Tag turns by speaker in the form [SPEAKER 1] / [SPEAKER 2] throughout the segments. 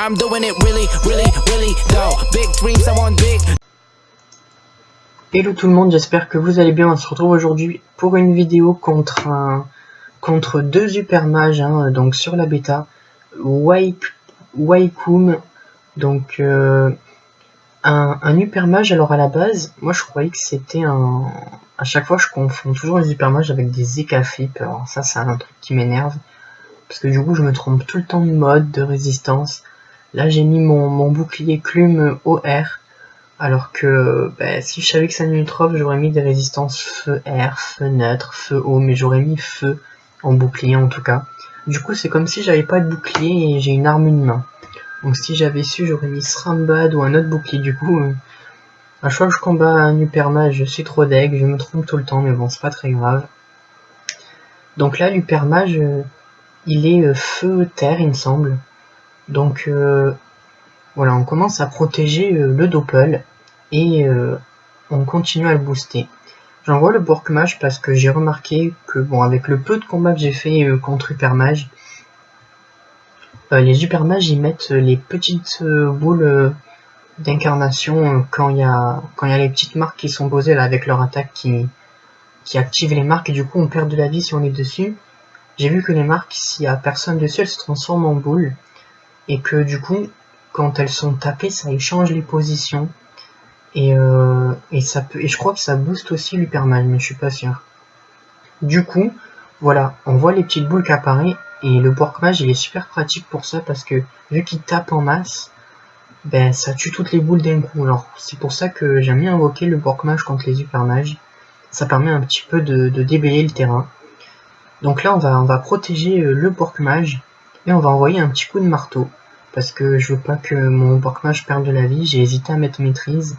[SPEAKER 1] I'm doing it really, really, really though. Big dreams, I want big.
[SPEAKER 2] Hello tout le monde, j'espère que vous allez bien. On se retrouve aujourd'hui pour une vidéo contre deux Hyper Mages, donc sur la bêta. Waikum, donc un Hyper Mage. Alors à la base, moi je croyais que c'était un... À chaque fois je confonds toujours les Hyper Mages avec des Ekaflip. Alors ça c'est un truc qui m'énerve, parce que du coup je me trompe tout le temps de mode, de résistance. Là j'ai mis mon bouclier Clume OR. Alors que si je savais que ça nutrof, j'aurais mis des résistances feu air, feu neutre, feu eau, mais j'aurais mis feu en bouclier en tout cas. Du coup c'est comme si j'avais pas de bouclier et j'ai une arme une main. Donc si j'avais su, j'aurais mis Srambad ou un autre bouclier. Du coup, à chaque fois que je combats un Hyper Mage, je suis trop deg, je me trompe tout le temps, mais bon c'est pas très grave. Donc là l'Hyper Mage, il est feu terre il me semble. Donc voilà, on commence à protéger le Doppel. Et on continue à le booster. J'envoie le Borkmage parce que j'ai remarqué que, bon, avec le peu de combats que j'ai fait contre Hyper Mage, les Hyper Mages ils mettent les petites boules d'incarnation quand il y a les petites marques qui sont posées là avec leur attaque qui active les marques, et du coup on perd de la vie si on est dessus. J'ai vu que les marques, s'il y a personne dessus, elles se transforment en boules, et que du coup quand elles sont tapées ça échange les positions. Et je crois que ça booste aussi l'Hyper Mage, mais je suis pas sûr. Du coup, voilà, on voit les petites boules qui apparaissent, et le Borkmage il est super pratique pour ça, parce que vu qu'il tape en masse, ça tue toutes les boules d'un coup. Alors c'est pour ça que j'aime bien invoquer le Borkmage contre les Hyper Mages. Ça permet un petit peu de déblayer le terrain. Donc là on va protéger le Borkmage, et on va envoyer un petit coup de marteau, parce que je veux pas que mon Borkmage perde de la vie. J'ai hésité à mettre maîtrise.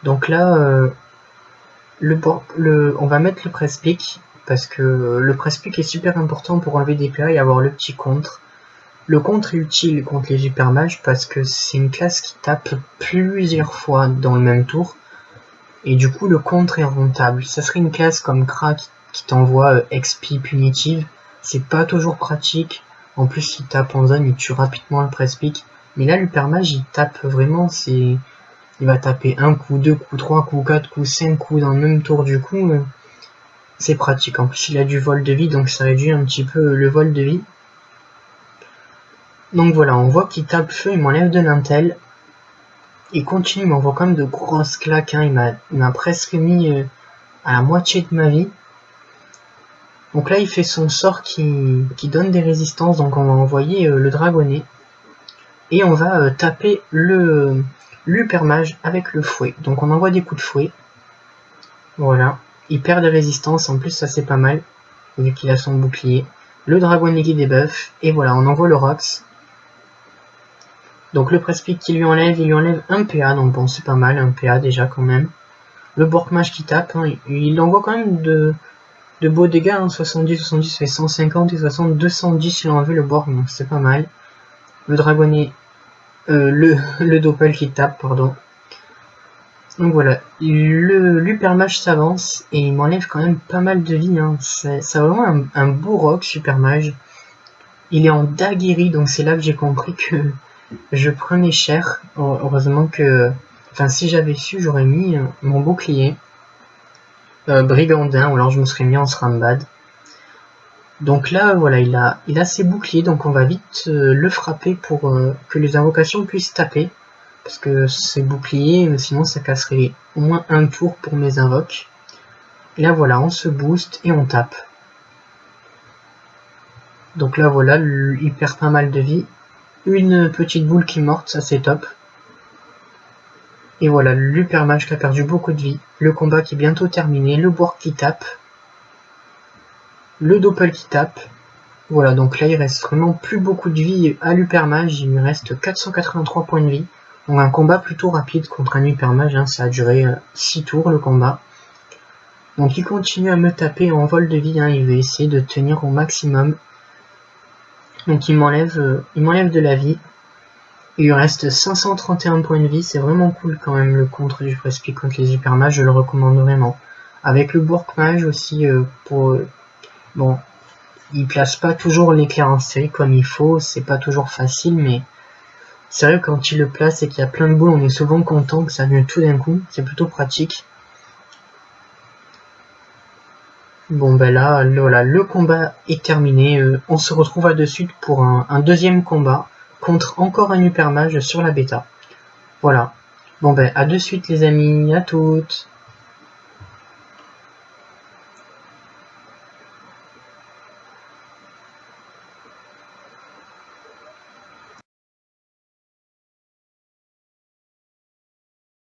[SPEAKER 2] Donc là, on va mettre le press-pick, parce que le press-pick est super important pour enlever des PA et avoir le petit contre. Le contre est utile contre les Hyper Mages parce que c'est une classe qui tape plusieurs fois dans le même tour, et du coup le contre est rentable. Ça serait une classe comme Kra qui t'envoie XP punitive, c'est pas toujours pratique. En plus il tape en zone, il tue rapidement le press-pick. Mais là l'Hyper Mage il tape vraiment, il va taper un coup, deux coups, trois coups, quatre coups, cinq coups dans le même tour. Du coup, c'est pratique. En plus, il a du vol de vie, donc ça réduit un petit peu le vol de vie. Donc voilà, on voit qu'il tape feu, il m'enlève de l'intel. Il continue, il m'envoie quand même de grosses claques. Il m'a presque mis à la moitié de ma vie. Donc là, il fait son sort qui donne des résistances. Donc on va envoyer le dragonnet. Et on va taper l'Hyper Mage avec le fouet. Donc on envoie des coups de fouet. Voilà. Il perd des résistances. En plus ça c'est pas mal, vu qu'il a son bouclier. Le dragonnet qui débuff. Et voilà, on envoie le Rox. Donc le press-pick qui lui enlève, il lui enlève un PA. Donc bon, c'est pas mal, un PA déjà quand même. Le Borkmage qui tape, il envoie quand même de beaux dégâts. 70 fait 150 et 60, 210 si on enlève le Bork, donc c'est pas mal. Le dragonnet, le Doppel qui tape, pardon. Donc voilà, l'Hyper Mage s'avance et il m'enlève quand même pas mal de vie. C'est vraiment un beau rock, Hyper Mage. Il est en Daguerri, donc c'est là que j'ai compris que je prenais cher. Heureusement que... Enfin, si j'avais su, j'aurais mis mon bouclier Brigandin, ou alors je me serais mis en Srambad. Donc là, voilà, il a ses boucliers, donc on va vite le frapper pour que les invocations puissent taper. Parce que ces boucliers, sinon ça casserait au moins un tour pour mes invoques. Et là voilà, on se booste et on tape. Donc là voilà, il perd pas mal de vie. Une petite boule qui est morte, ça c'est top. Et voilà, l'Hyper Mage qui a perdu beaucoup de vie. Le combat qui est bientôt terminé, le Bork qui tape. Le Doppel qui tape. Voilà, donc là il reste vraiment plus beaucoup de vie à l'Hyper Mage, il lui reste 483 points de vie. Donc un combat plutôt rapide contre un Hyper Mage, ça a duré 6 tours le combat. Donc il continue à me taper en vol de vie, il veut essayer de tenir au maximum. Donc il m'enlève de la vie. Il lui reste 531 points de vie, c'est vraiment cool quand même le contre du press-pick contre les Hyper Mages, je le recommande vraiment. Avec le Borkmage aussi, bon, il place pas toujours l'éclair en série comme il faut, c'est pas toujours facile, mais C'est vrai que quand il le place et qu'il y a plein de boules, on est souvent content que ça vienne tout d'un coup, c'est plutôt pratique. Bon ben là, voilà, le combat est terminé, on se retrouve à de suite pour un deuxième combat contre encore un hypermage sur la bêta. Voilà. Bon ben à de suite les amis, à toutes.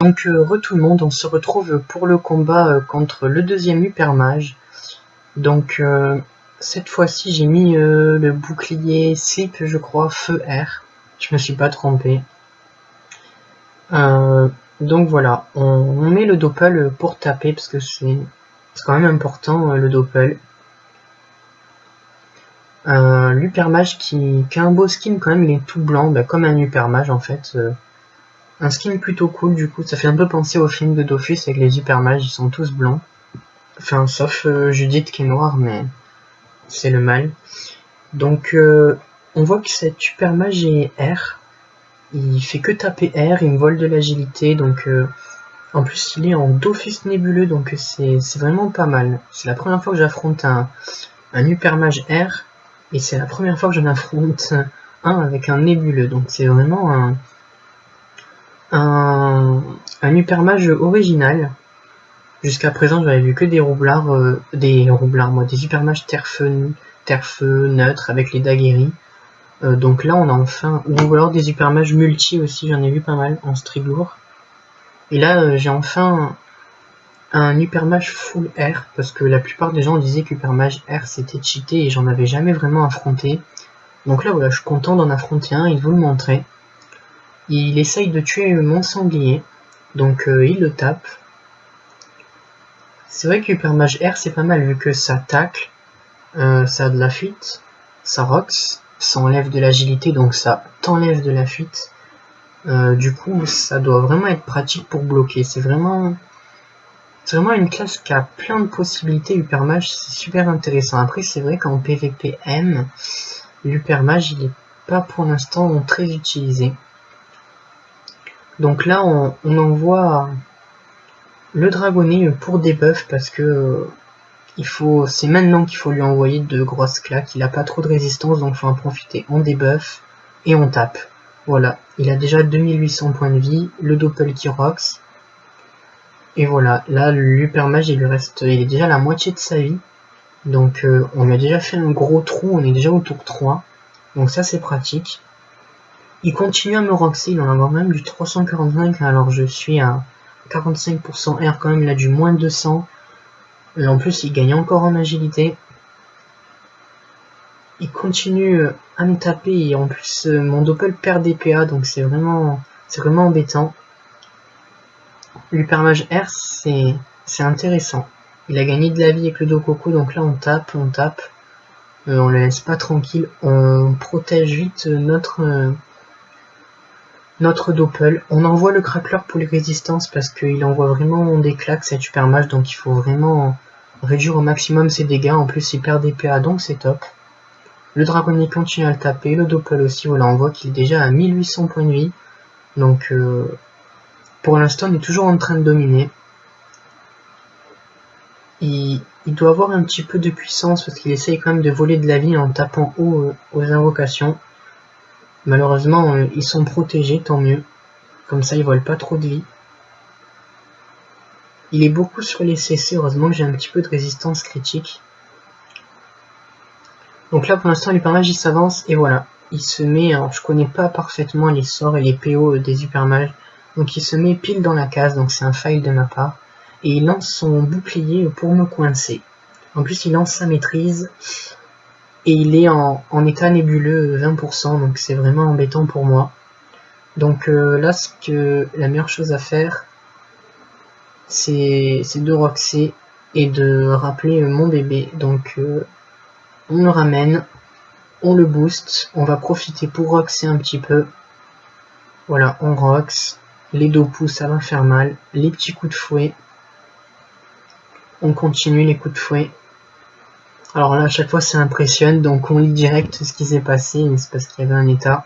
[SPEAKER 2] Donc tout le monde, on se retrouve pour le combat contre le deuxième hypermage. Donc cette fois-ci j'ai mis le bouclier slip, je crois, feu air. Je me suis pas trompé. Donc voilà, on met le doppel pour taper parce que c'est quand même important le doppel. L'hypermage qui a un beau skin quand même, il est tout blanc, bah, comme un hypermage en fait. Un skin plutôt cool du coup, ça fait un peu penser au film de Dofus avec les hypermages, ils sont tous blancs. Enfin sauf Judith qui est noire, mais c'est le mal. Donc on voit que cet hypermage est R. Il fait que taper R, il me vole de l'agilité, donc en plus il est en Dofus nébuleux, donc c'est vraiment pas mal. C'est la première fois que j'affronte un hypermage R, et c'est la première fois que j'en affronte un avec un nébuleux, donc c'est vraiment un hypermage original. Jusqu'à présent j'avais vu que des roublards, des hypermages terre-feu, neutre avec les daguerris. Donc là on a enfin, ou alors des hypermages multi aussi, j'en ai vu pas mal en Striglour. Et là j'ai enfin un hypermage full R, parce que la plupart des gens disaient qu'hypermage R c'était cheaté et j'en avais jamais vraiment affronté. Donc là voilà, je suis content d'en affronter un et de vous le montrer. Il essaye de tuer mon sanglier, donc il le tape. C'est vrai que hypermage R c'est pas mal vu que ça tacle, ça a de la fuite, ça rocks, ça enlève de l'agilité, donc ça t'enlève de la fuite. Du coup, ça doit vraiment être pratique pour bloquer. C'est vraiment une classe qui a plein de possibilités. Hypermage, c'est super intéressant. Après, c'est vrai qu'en PvPM, l'hypermage, il est pas pour l'instant très utilisé. Donc là, on envoie le dragonnet pour debuff parce que c'est maintenant qu'il faut lui envoyer de grosses claques, il a pas trop de résistance donc faut en profiter. On debuff et on tape. Voilà, il a déjà 2800 points de vie, le doppel qui rocks. Et voilà, là l'hypermage il est déjà à la moitié de sa vie. Donc on a déjà fait un gros trou, on est déjà au tour 3. Donc ça c'est pratique. Il continue à me roxer, il en a quand même du 345 alors je suis à 45% R quand même, il a du moins 200. Et en plus il gagne encore en agilité. Il continue à me taper et en plus mon doppel perd des PA donc c'est vraiment embêtant. L'hypermage R c'est intéressant. Il a gagné de la vie avec le Dokoko donc là on tape. On le laisse pas tranquille. On protège vite notre doppel. On envoie le crackler pour les résistances parce qu'il envoie vraiment des claques cet hypermage donc il faut vraiment réduire au maximum ses dégâts. En plus il perd des PA donc c'est top. Le dragonnet continue à le taper, le doppel aussi, voilà, on voit qu'il est déjà à 1800 points de vie. Donc pour l'instant on est toujours en train de dominer. Il doit avoir un petit peu de puissance parce qu'il essaye quand même de voler de la vie en tapant haut aux invocations. Malheureusement ils sont protégés, tant mieux. Comme ça ils volent pas trop de vie. Il est beaucoup sur les CC, heureusement que j'ai un petit peu de résistance critique. Donc là pour l'instant l'hypermage il s'avance et voilà. Il se met, alors je connais pas parfaitement les sorts et les PO des hypermages. Donc il se met pile dans la case, donc c'est un fail de ma part. Et il lance son bouclier pour me coincer. En plus il lance sa maîtrise. Et il est en état nébuleux 20%, donc c'est vraiment embêtant pour moi. Donc là la meilleure chose à faire, c'est de roxer et de rappeler mon bébé. Donc on le ramène, on le booste, on va profiter pour roxer un petit peu. Voilà, on rox, les dos pouces ça va faire mal, les petits coups de fouet. On continue les coups de fouet. Alors là à chaque fois ça impressionne, donc on lit direct ce qui s'est passé, mais c'est parce qu'il y avait un état.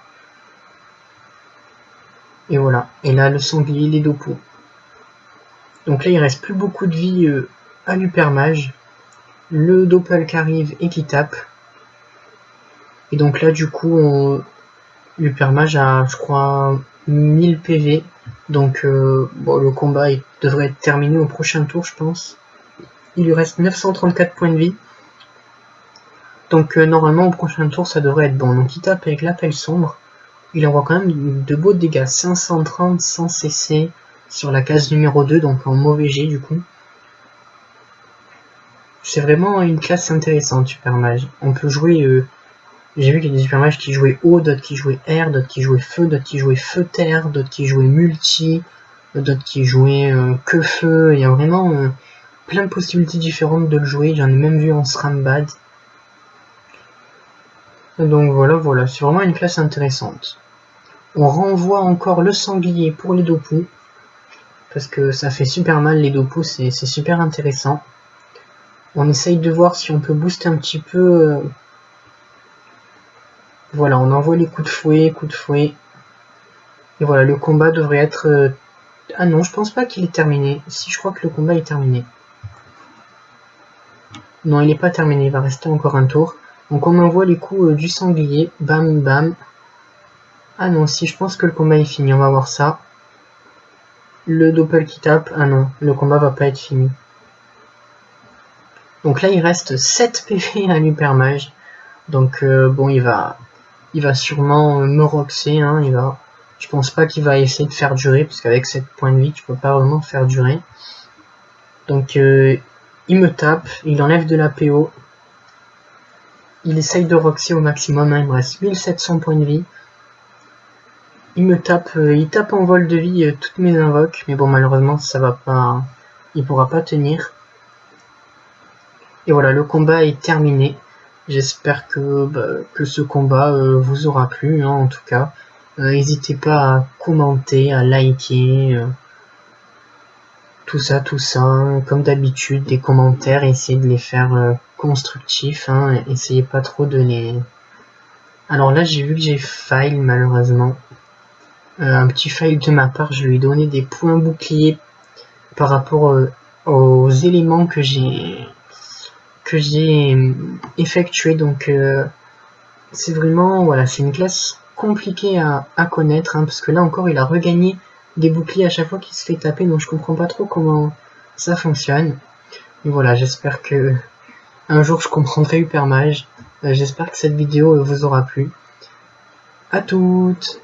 [SPEAKER 2] Et voilà. Et là, le sanglier, les Dopo. Donc là, il reste plus beaucoup de vie à l'hypermage. Le Doppel qui arrive et qui tape. Et donc là, du coup, l'hypermage a, je crois, 1000 PV. Donc, bon, le combat devrait être terminé au prochain tour, je pense. Il lui reste 934 points de vie. Donc, normalement, au prochain tour, ça devrait être bon. Donc, il tape avec l'appel sombre. Il envoie quand même de beaux dégâts. 530 sans CC sur la case numéro 2, donc en mauvais jet, du coup. C'est vraiment une classe intéressante, Supermage. On peut jouer... j'ai vu qu'il y a des Supermages qui jouaient eau, d'autres qui jouaient air, d'autres qui jouaient feu, d'autres qui jouaient feu-terre, d'autres qui jouaient multi, d'autres qui jouaient que feu. Il y a vraiment plein de possibilités différentes de le jouer. J'en ai même vu en Srambad. Donc voilà, c'est vraiment une classe intéressante. On renvoie encore le sanglier pour les Dopo. Parce que ça fait super mal les Dopo, c'est super intéressant. On essaye de voir si on peut booster un petit peu... Voilà, on envoie les coups de fouet. Et voilà, le combat devrait être... Ah non, je pense pas qu'il est terminé. Si, je crois que le combat est terminé. Non, il n'est pas terminé, il va rester encore un tour. Donc on envoie les coups du sanglier. Bam, bam. Ah non, si, je pense que le combat est fini, on va voir ça. Le Doppel qui tape. Ah non, le combat va pas être fini. Donc là, il reste 7 PV à l'hypermage. Donc bon, il va sûrement me roxer, hein, je pense pas qu'il va essayer de faire durer, parce qu'avec 7 points de vie, tu peux pas vraiment faire durer. Donc il me tape, il enlève de la PO, il essaye de roxer au maximum, hein, il me reste 1700 points de vie. Il me tape, il tape en vol de vie toutes mes invoques, mais bon, malheureusement, ça va pas, il pourra pas tenir. Et voilà, le combat est terminé. J'espère que ce combat vous aura plu, hein, en tout cas. N'hésitez pas à commenter, à liker, tout ça. Comme d'habitude, des commentaires, essayez de les faire constructifs, hein, essayez pas trop de les... Alors là, j'ai vu que j'ai fail, malheureusement. Un petit fail de ma part, je lui ai donné des points boucliers par rapport aux éléments que j'ai effectué, donc c'est vraiment, voilà, c'est une classe compliquée à connaître, hein, parce que là encore il a regagné des boucliers à chaque fois qu'il se fait taper, donc je comprends pas trop comment ça fonctionne. Et voilà, j'espère que un jour je comprendrai Hypermage. J'espère que cette vidéo vous aura plu. À toutes.